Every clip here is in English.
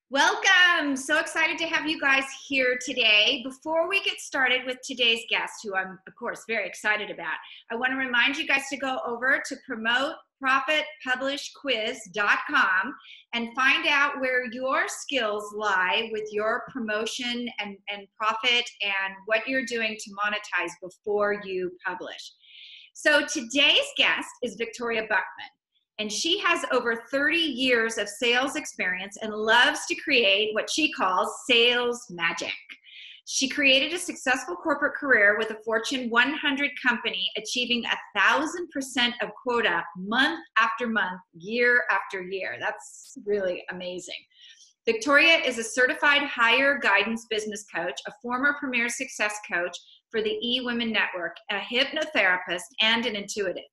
Welcome. So excited to have you guys here today. Before we get started with today's guest, who I'm, of course, very excited about, I want to remind you guys to go over to promoteprofitpublishquiz.com and find out where your skills lie with your promotion and profit and what you're doing to monetize before you publish. So today's guest is Victoria Buckmann. And she has over 30 years of sales experience and loves to create what she calls sales magic. She created a successful corporate career with a Fortune 100 company, achieving 1,000% of quota month after month, year after year. That's really amazing. Victoria is a certified higher guidance business coach, a former premier success coach for the eWomen Network, a hypnotherapist, and an intuitive.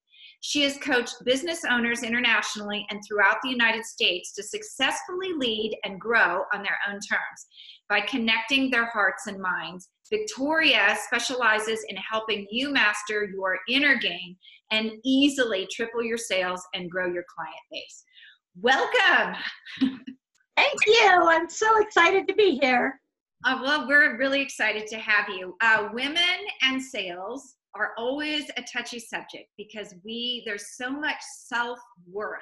She has coached business owners internationally and throughout the United States to successfully lead and grow on their own terms. By connecting their hearts and minds, Victoria specializes in helping you master your inner game and easily triple your sales and grow your client base. Welcome. Thank you. I'm so excited to be here. Well, we're really excited to have you. Women and sales are always a touchy subject because there's so much self-worth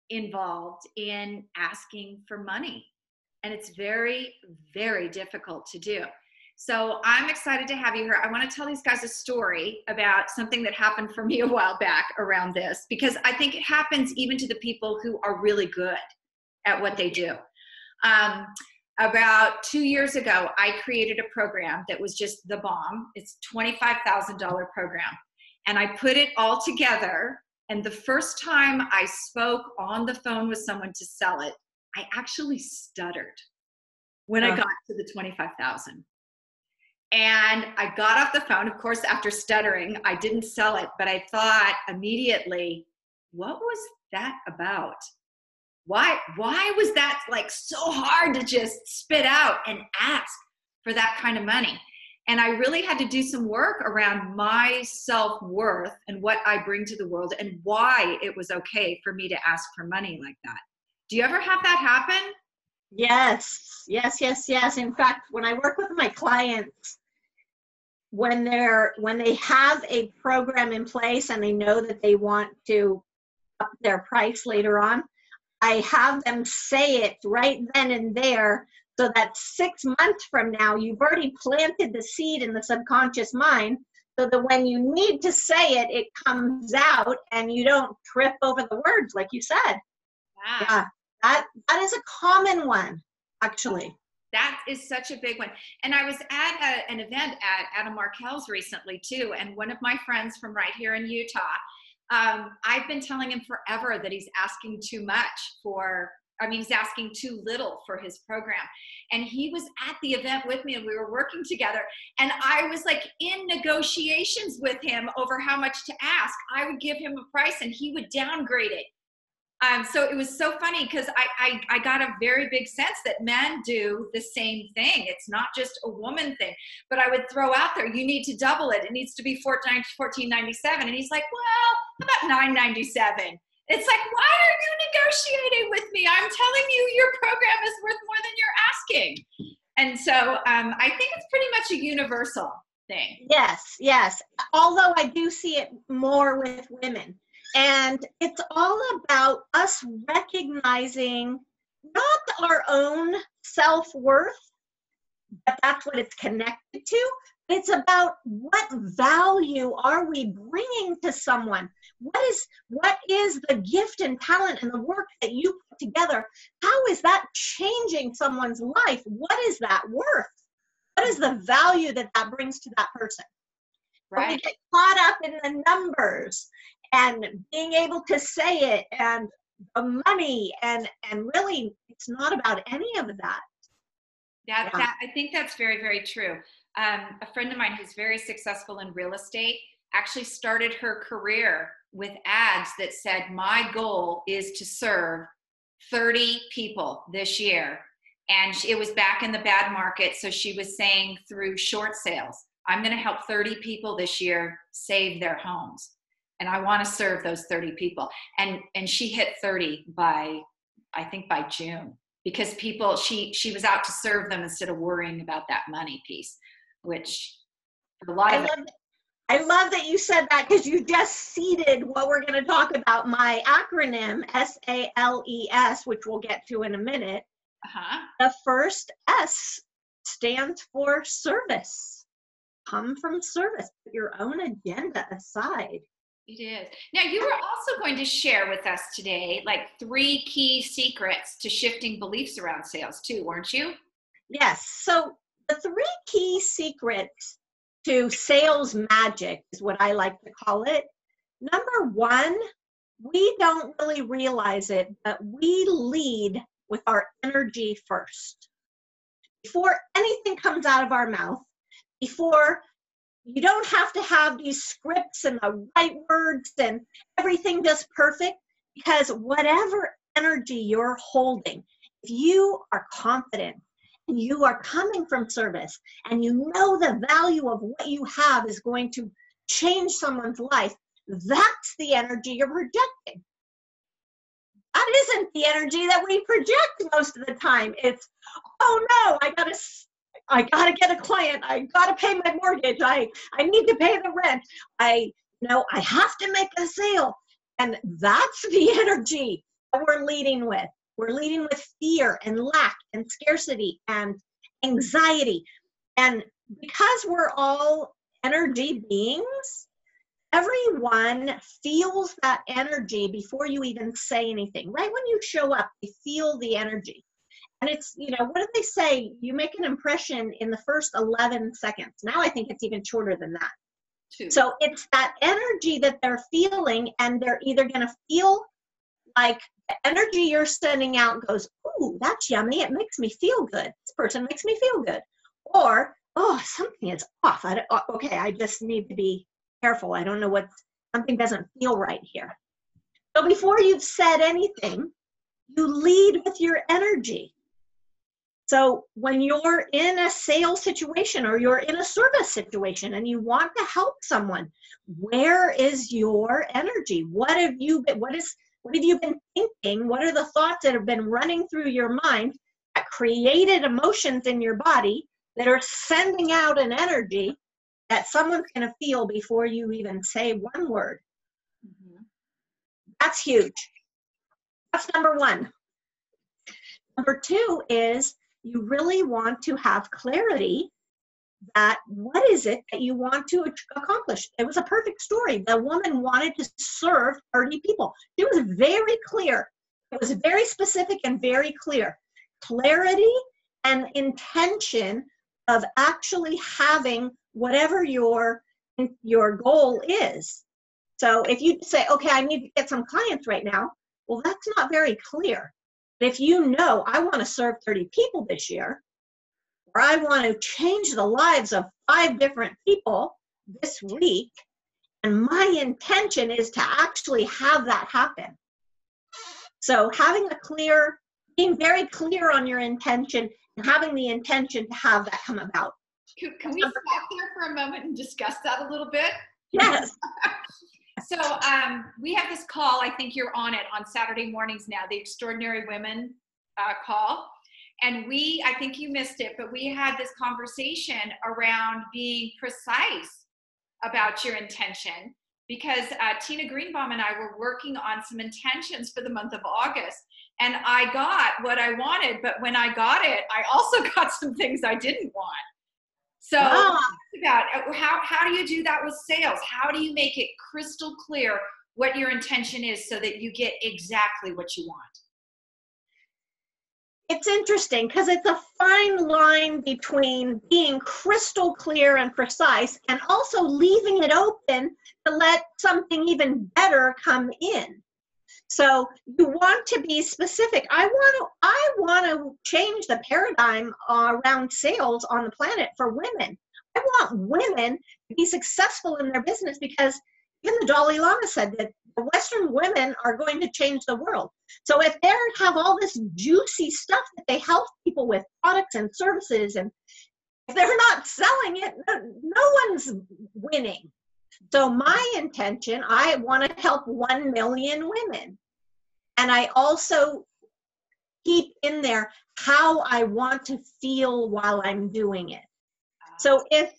involved in asking for money. And it's very, very difficult to do. So I'm excited to have you here. I want to tell these guys a story about something that happened for me a while back around this, because I think it happens even to the people who are really good at what they do. About 2 years ago, I created a program that was just the bomb. It's a $25,000 program. And I put it all together. And the first time I spoke on the phone with someone to sell it, I actually stuttered when I got to the 25,000. And I got off the phone. Of course, after stuttering, I didn't sell it, but I thought immediately, what was that about? Why was that like so hard to just spit out and ask for that kind of money? And I really had to do some work around my self-worth and what I bring to the world and why it was okay for me to ask for money like that. Do you ever have that happen? Yes. In fact, when I work with my clients, when they have a program in place and they know that they want to up their price later on, I have them say it right then and there so that 6 months from now, you've already planted the seed in the subconscious mind so that when you need to say it, it comes out and you don't trip over the words like you said. Wow. Yeah, that is a common one, actually. That is such a big one. And I was at an event at Adam Markell's recently too, and one of my friends from right here in Utah, I've been telling him forever that he's asking too much he's asking too little for his program. And he was at the event with me and we were working together. And I was like in negotiations with him over how much to ask. I would give him a price and he would downgrade it. So it was so funny because I got a very big sense that men do the same thing. It's not just a woman thing. But I would throw out there, you need to double it. It needs to be $14.97. And he's like, well, how about $9.97? It's like, why are you negotiating with me? I'm telling you your program is worth more than you're asking. And so I think it's pretty much a universal thing. Yes. Although I do see it more with women. And it's all about us recognizing not our own self-worth, but that's what it's connected to. It's about what value are we bringing to someone? What is the gift and talent and the work that you put together? How is that changing someone's life? What is that worth? What is the value that brings to that person? Right. When we get caught up in the numbers and being able to say it and the money and really it's not about any of that. I think that's very, very true. A friend of mine who's very successful in real estate actually started her career with ads that said, my goal is to serve 30 people this year. And it was back in the bad market. So she was saying through short sales, I'm going to help 30 people this year save their homes. And I want to serve those 30 people. And she hit 30 by June. because she was out to serve them instead of worrying about that money piece, which a lot of I love that you said that, because you just seeded what we're going to talk about, my acronym, SALES, which we'll get to in a minute. The first S stands for service. Come from service. Put your own agenda aside. It is. Now, you were also going to share with us today, like 3 key secrets to shifting beliefs around sales too, weren't you? Yes. So the 3 key secrets to sales magic is what I like to call it. Number 1, we don't really realize it, but we lead with our energy first. Before anything comes out of our mouth, before you don't have to have these scripts and the right words and everything just perfect, because whatever energy you're holding, if you are confident and you are coming from service and you know the value of what you have is going to change someone's life, that's the energy you're projecting. That isn't the energy that we project most of the time. It's, oh no, I gotta get a client. I gotta pay my mortgage. I need to pay the rent. I have to make a sale. And that's the energy that we're leading with. We're leading with fear and lack and scarcity and anxiety. And because we're all energy beings, everyone feels that energy before you even say anything. Right when you show up, you feel the energy. And it's, what do they say? You make an impression in the first 11 seconds. Now I think it's even shorter than that. 2. So it's that energy that they're feeling, and they're either going to feel like the energy you're sending out goes, ooh, that's yummy. It makes me feel good. This person makes me feel good. Or, oh, something is off. I just need to be careful. I don't know something doesn't feel right here. So before you've said anything, you lead with your energy. So when you're in a sales situation or you're in a service situation and you want to help someone, where is your energy? What have you been thinking? What are the thoughts that have been running through your mind that created emotions in your body that are sending out an energy that someone's going to feel before you even say one word? Mm-hmm. That's huge. That's number 1. Number 2 is you really want to have clarity that what is it that you want to accomplish. It was a perfect story. The woman wanted to serve 30 people. It was very clear. It was very specific and very clear. Clarity and intention of actually having whatever your goal is. So if you say, okay, I need to get some clients right now, well, that's not very clear. But if you know, I want to serve 30 people this year, or I want to change the lives of 5 different people this week, and my intention is to actually have that happen. So being very clear on your intention and having the intention to have that come about. Can we stop there for a moment and discuss that a little bit? Yes. So we have this call, I think you're on it, on Saturday mornings now, the Extraordinary Women call. And I think you missed it, but we had this conversation around being precise about your intention, because Tina Greenbaum and I were working on some intentions for the month of August. And I got what I wanted, but when I got it, I also got some things I didn't want. So about how do you do that with sales? How do you make it crystal clear what your intention is so that you get exactly what you want? It's interesting because it's a fine line between being crystal clear and precise and also leaving it open to let something even better come in. So you want to be specific. I want to change the paradigm around sales on the planet for women. I want women to be successful in their business, because even the Dalai Lama said that the Western women are going to change the world. So if they have all this juicy stuff that they help people with, products and services, and if they're not selling it, no one's winning. So my intention, I want to help 1 million women. And I also keep in in there how I want to feel while I'm doing it. So if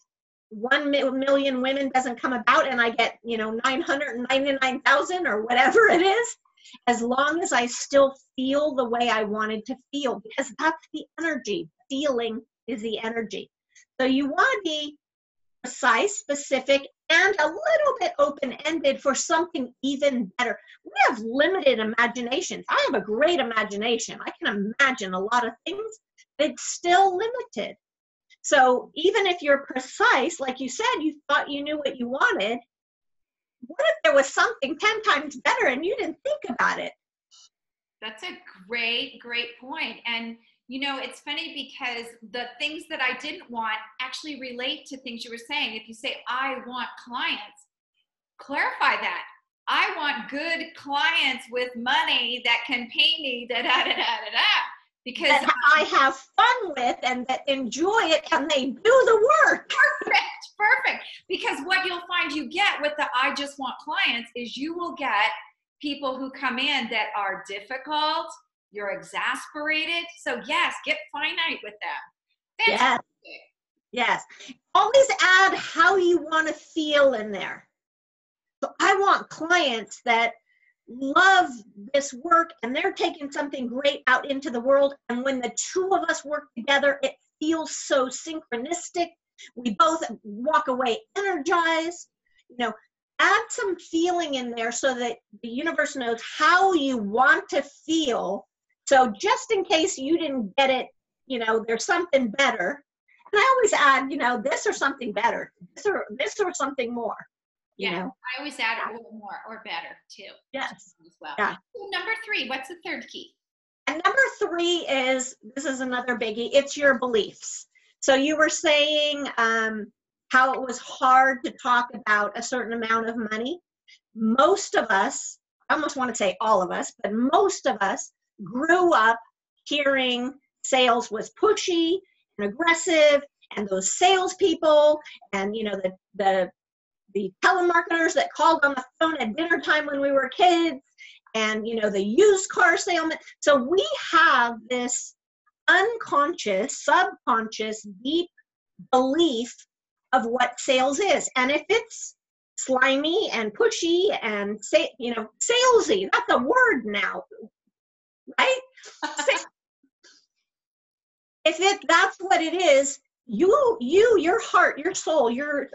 1 million women doesn't come about and I get, 999,000 or whatever it is, as long as I still feel the way I wanted to feel, because that's the energy. Feeling is the energy. So you want to be precise, specific, and a little bit open-ended for something even better. We have limited imaginations. I have a great imagination. I can imagine a lot of things, but it's still limited. So even if you're precise, like you said, you thought you knew what you wanted, what if there was something 10 times better and you didn't think about it? That's a great, great point. And it's funny because the things that I didn't want actually relate to things you were saying. If you say, I want clients, clarify that. I want good clients with money that can pay me, da-da-da-da-da-da. Because that I have fun with and that enjoy it and they do the work. Perfect. Because what you'll find you get with the I just want clients is you will get people who come in that are difficult, you're exasperated. So yes, get finite with them. Fantastic. Yes. Always add how you want to feel in there. So I want clients that love this work and they're taking something great out into the world. And when the two of us work together, it feels so synchronistic. We both walk away energized. Add some feeling in there so that the universe knows how you want to feel. So just in case you didn't get it, there's something better. And I always add, this or something better, this or something more. I always add a little more or better too. Yes. As well. Yeah. So number 3, what's the third key? And number 3 is, this is another biggie, it's your beliefs. So you were saying how it was hard to talk about a certain amount of money. Most of us, I almost want to say all of us, but most of us grew up hearing sales was pushy and aggressive, and those salespeople and the telemarketers that called on the phone at dinner time when we were kids, and the used car salesman. So we have this unconscious, subconscious, deep belief of what sales is. And if it's slimy and pushy and salesy, that's a word now, right? If that's what it is, your heart, your soul, your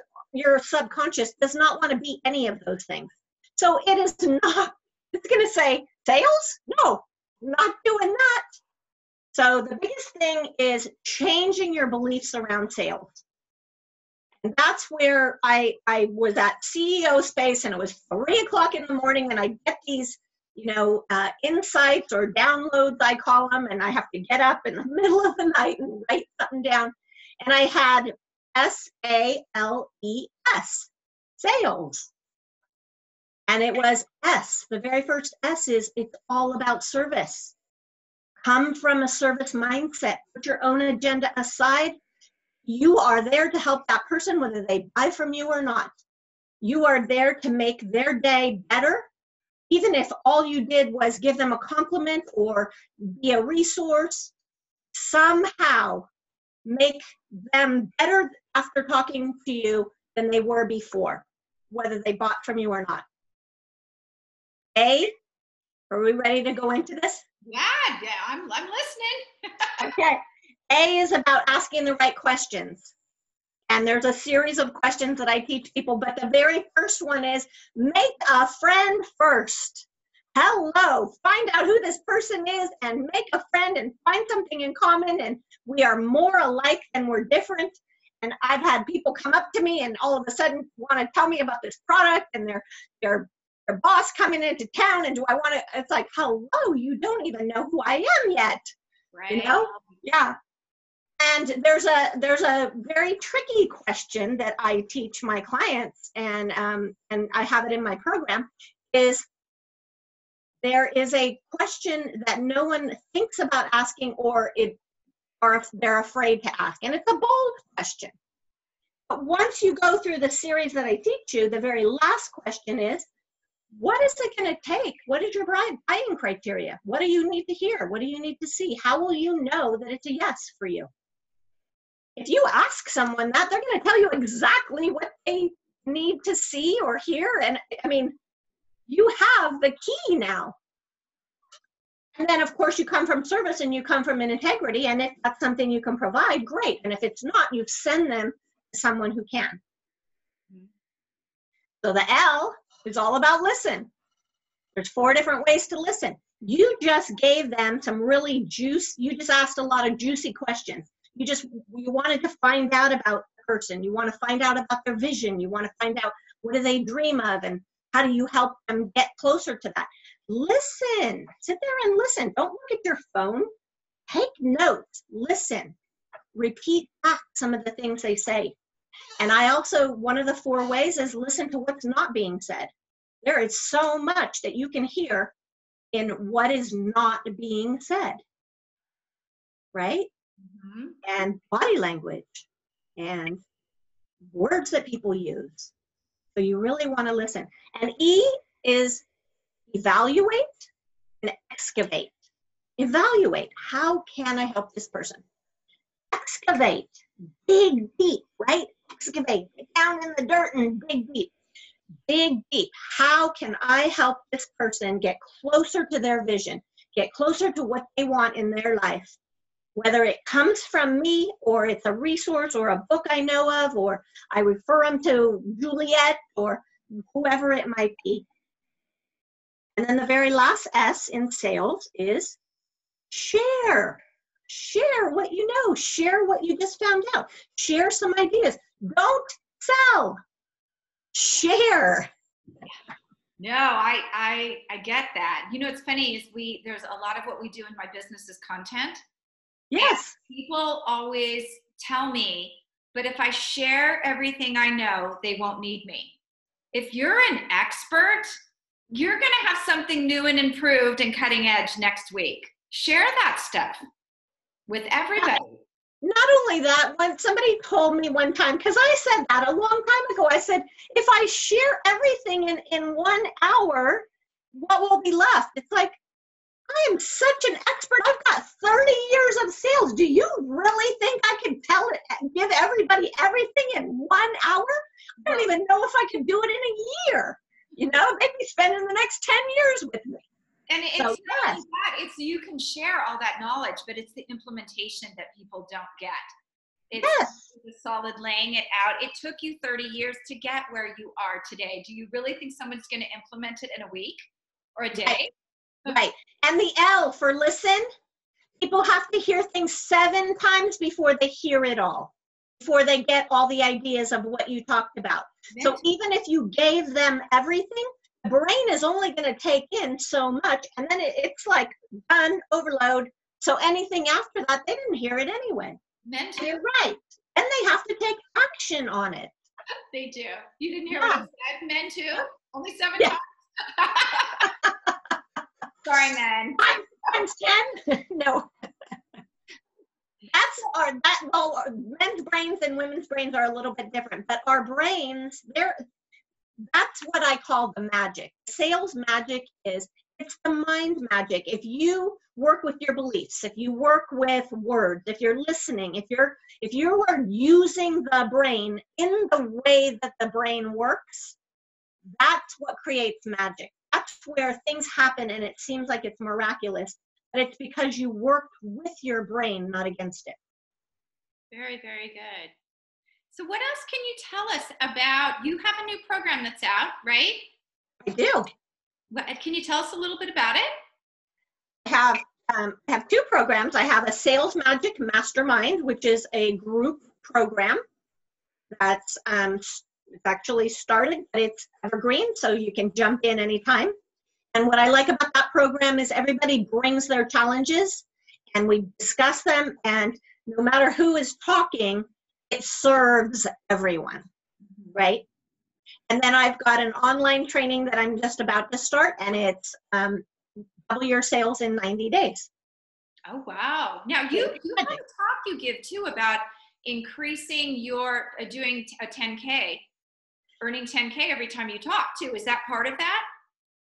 subconscious does not want to be any of those things. So it is not, it's going to say, sales? No, not doing that. So the biggest thing is changing your beliefs around sales. And that's where I was at CEO space, and it was 3 o'clock in the morning, and I get these, insights or downloads, I call them, and I have to get up in the middle of the night and write something down. And I had SALES, sales. And it was S. The very first S is it's all about service. Come from a service mindset. Put your own agenda aside. You are there to help that person, whether they buy from you or not. You are there to make their day better. Even if all you did was give them a compliment or be a resource, somehow make them better after talking to you than they were before, whether they bought from you or not. A, are we ready to go into this? Yeah, I'm listening. Okay. A is about asking the right questions. And there's a series of questions that I teach people, but the very first one is make a friend first. Hello, find out who this person is and make a friend and find something in common, and we are more alike than we're different. And I've had people come up to me and all of a sudden want to tell me about this product and their boss coming into town, and do I want to, it's like, hello, you don't even know who I am yet. Right. Yeah. And there's a very tricky question that I teach my clients, and I have it in my program, is there is a question that no one thinks about asking, or they're afraid to ask, and it's a bold question. But once you go through the series that I teach you, the very last question is, what is it going to take? What is your buying criteria? What do you need to hear? What do you need to see? How will you know that it's a yes for you? If you ask someone that, they're going to tell you exactly what they need to see or hear. And I mean, you have the key now. And then, of course, you come from service and you come from an integrity. And if that's something you can provide, great. And if it's not, you send them to someone who can. So the L is all about listen. There's 4 different ways to listen. You just gave them some really you just asked a lot of juicy questions. You wanted to find out about the person. You want to find out about their vision. You want to find out what do they dream of and how do you help them get closer to that. Listen, sit there and listen. Don't look at your phone. Take notes, listen, repeat back some of the things they say. And I also, one of the 4 ways is listen to what's not being said. There is so much that you can hear in what is not being said, right? Mm-hmm. And body language and words that people use. So you really want to listen. And E is evaluate and excavate. Evaluate. How can I help this person? Excavate. Dig deep, right? Excavate. Get down in the dirt and dig deep. Dig deep. How can I help this person get closer to their vision, get closer to what they want in their life? Whether it comes from me or it's a resource or a book I know of, or I refer them to Juliet or whoever it might be. And then the very last S in sales is share. Share what you know. Share what you just found out. Share some ideas. Don't sell. Share. No, I get that. You know, it's funny is there's a lot of what we do in my business is content. Yes. And people always tell me, but if I share everything I know, they won't need me. If you're an expert, you're going to have something new and improved and cutting edge next week. Share that stuff with everybody. Not only that, when somebody told me one time, because I said that a long time ago, I said, if I share everything in 1 hour, what will be left? It's like, I am such an expert. I've got 30 years of sales. Do you really think I can give everybody everything in 1 hour? I don't even know if I can do it in a year. You know, they'd be spending the next 10 years with me. And it's not only that, it's you can share all that knowledge, but it's the implementation that people don't get. It's the solid laying it out. It took you 30 years to get where you are today. Do you really think someone's going to implement it in a week or a day? Right. And the L for listen, people have to hear things 7 times before they hear it all, before they get all the ideas of what you talked about. So even if you gave them everything, the brain is only going to take in so much, and then it's like done, overload. So anything after that, they didn't hear it anyway. Men too. You're right. And they have to take action on it. They do. You didn't hear what I said? Men too? Only 7 times? Sorry, men. Times 10? No. Men's brains and women's brains are a little bit different, but our brains, that's what I call the magic. Sales magic it's the mind magic. If you work with your beliefs, if you work with words, if you're listening, if you are using the brain in the way that the brain works, that's what creates magic. That's where things happen and it seems like it's miraculous, but it's because you worked with your brain, not against it. Very, very good. So what else can you tell us about, you have a new program that's out, right? I do. Can you tell us a little bit about it? I have 2 programs. I have a Sales Magic Mastermind, which is a group program that's it's actually started, but it's evergreen, so you can jump in anytime. And what I like about that program is everybody brings their challenges and we discuss them, and no matter who is talking, it serves everyone, right? And then I've got an online training that I'm just about to start, and it's double your sales in 90 days. Oh, wow. Now, you have a talk you give, too, about increasing your, doing a 10K, earning 10K every time you talk, too. Is that part of that?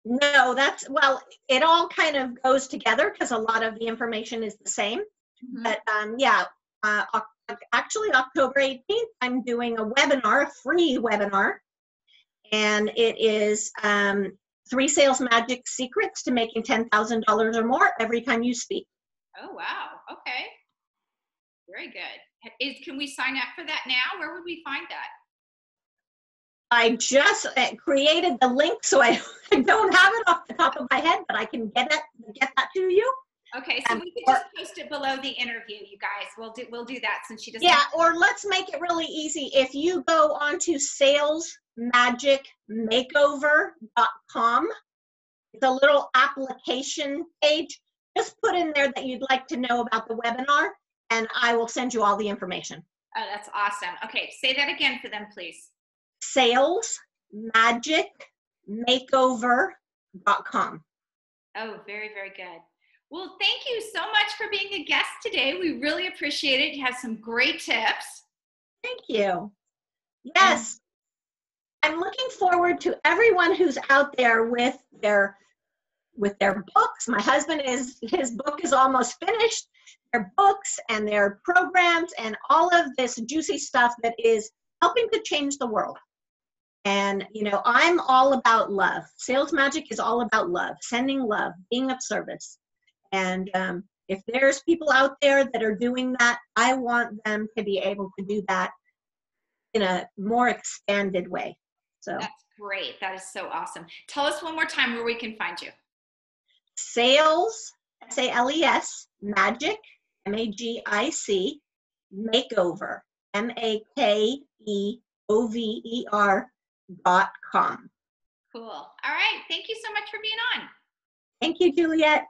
No, well, it all kind of goes together because a lot of the information is the same. Mhm. But yeah, actually October 18th, I'm doing a webinar, a free webinar, and it is 3 sales magic secrets to making $10,000 or more every time you speak. Oh, wow. Okay. Very good. Can we sign up for that now? Where would we find that? I just created the link, so I don't have it off the top of my head, but I can get that to you. Okay, so we could just post it below the interview, you guys. We'll do that since she doesn't. Yeah, or let's make it really easy. If you go onto salesmagicmakeover.com, it's a little application page. Just put in there that you'd like to know about the webinar, and I will send you all the information. Oh, that's awesome. Okay, say that again for them, please. salesmagicmakeover.com. Oh, very, very good. Well, thank you so much for being a guest today. We really appreciate it. You have some great tips. Thank you. Yes. I'm looking forward to everyone who's out there with their books. My husband his book is almost finished. Their books and their programs and all of this juicy stuff that is helping to change the world. And, I'm all about love. Sales Magic is all about love, sending love, being of service. And if there's people out there that are doing that, I want them to be able to do that in a more expanded way. So that's great. That is so awesome. Tell us one more time where we can find you. Sales, SALES, Magic, MAGIC, Makeover, MAKEOVER.com. Cool. All right. Thank you so much for being on. Thank you, Juliet.